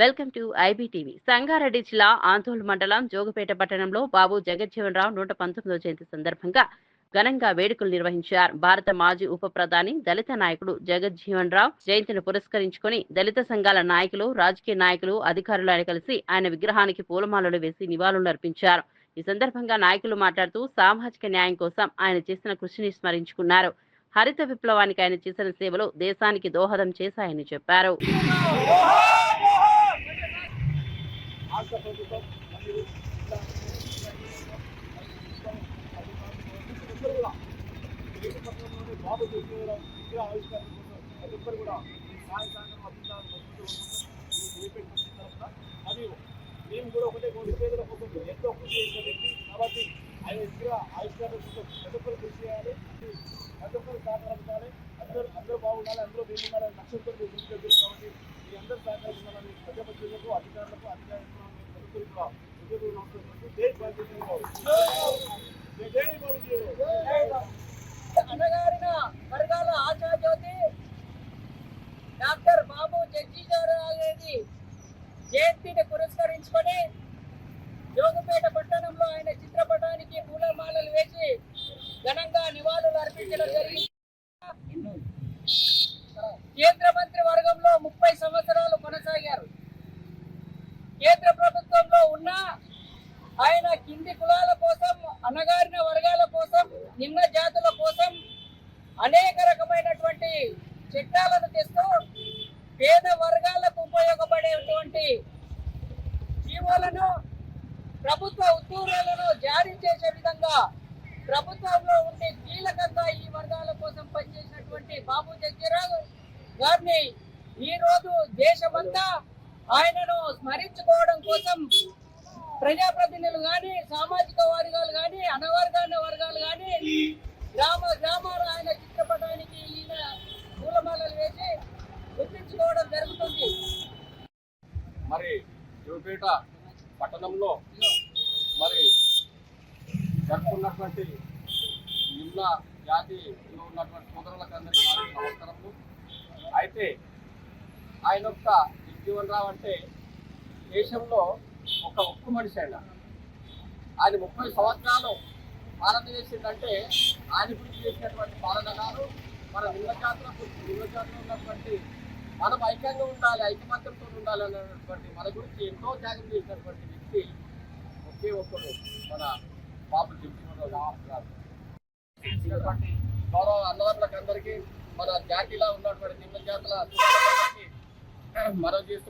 Welcome to IBTV. Sangareddy జిల్లా ఆందోళన మండలం జోగుపేట పట్టణంలో బాబు జగజ్జీవన్ రావు 119వ జయంతి సందర్భంగా ఘనంగా వేడుకలు నిర్వహించారు. భారత మాజీ ఉప ప్రధాని దళిత నాయకుడు జగజ్జీవన్ రావు జయంతిని పురస్కరించుకుని దళిత సంఘాల నాయకులు, రాజకీయ నాయకులు, అధికారులు కలిసి ఆయన విగ్రహానికి పూలమాలలు వేసి నివాళులర్పించారు. ఈ సందర్భంగా నాయకులు మాట్లాడుతూ సామాజిక న్యాయం కోసం ఆయన చేసిన కృషిని స్మరించుకున్నారు. హరిత విప్లవానికి ఆయన చేసిన సేవలు దేశానికి దోహదం చేశాయని చెప్పారు. రాష్ట్ర ప్రభుత్వం మరియు పట్టణంలోని బాబు జగజ్జీవన్ విగ్రహ ఆవిష్కరణ కోసం ప్రతి ఒక్కరు కూడా సహాయ సహకారం మరియు మేము కూడా ఒకటే పేదల కోసం ఎంతో కృషి చేసిన వ్యక్తి కాబట్టి ఆయన విగ్రహ ఆవిష్కరణ కోసం ప్రతి ఒక్కరు కృషి చేయాలి, ప్రతి ఒక్కరు సహకరించాలి, అందరూ బాగుండాలి, అందరూ మేము ఉండాలని లక్ష్యంతో కృషి చేస్తారు. కాబట్టి మీ అందరూ సహకరించాలని ప్రజాప్రతినిధులకు, అధికారులకు, అనగారిన వర్గాల ఆశాజ్యోతి డాక్టర్ బాబు జగజ్జీవన్ రావు గారి జయంతిని పురస్కరించుకొని జోగుపేట పట్టణంలో ఆయన చిత్రపటానికి పూలమాలలు వేసి ఘనంగా నివాళులు అర్పించడం జరిగింది. కేంద్ర మంత్రి వర్గంలో 30 సంవత్సరాలు కొనసాగారు. కేంద్ర ప్రభుత్వంలో ఉన్న ఆయన కింది కులాల కోసం, అణగారిన వర్గాల కోసం, నిమ్న జాతుల కోసం అనేక రకమైనటువంటి చట్టాలను తెస్తూ పేద వర్గాలకు ఉపయోగపడేటువంటి జీవోలను, ప్రభుత్వ ఉత్తర్వులను జారీ చేసే విధంగా ప్రభుత్వంలో ఉండే కీలకంగా ఈ వర్గాల కోసం పనిచేసినటువంటి బాబు జగజ్జీవన్ రావు గారిని ఈరోజు దేశమంతా ఆయనను స్మరించుకోవడం కోసం ప్రజాప్రతినిధులు కానీ, సామాజిక వర్గాలు కానీ, అనవర్గాల వర్గాలు కానీ గ్రామాలు ఆయన చిత్రపటానికి ఈయన పూలమాలలు వేసి గుర్తించుకోవడం జరుగుతుంది. మరి జోగుపేట పట్టణంలో మరి జరుపుకున్నటువంటి నిమ్న జాతిలో ఉన్నటువంటి సోదరులకు అందరికీ నమస్కారములు. అయితే ఆయన యొక్క జగజ్జీవన్ రావు అంటే దేశంలో ఒక ఉక్కు మనిషి. ఆయన 30 సంవత్సరాలు పాలన చేసిందంటే ఆయన గురించి చేసినటువంటి పాలన గారు మన నిమ్న జాతులకు ఉన్నటువంటి మనం ఐక్యంగా ఉండాలి, ఐకమత్యంతో ఉండాలి అన్నటువంటి మన గురించి ఎంతో త్యాగం చేసినటువంటి వ్యక్తి ఒకే ఒక్కరు మన బాబు జగజ్జీవన్ రావు గారు. గౌరవ అన్నదారులకు అందరికీ, మన జాతిలో ఉన్నటువంటి నిమ్న జాతుల మనవి చేస్తూ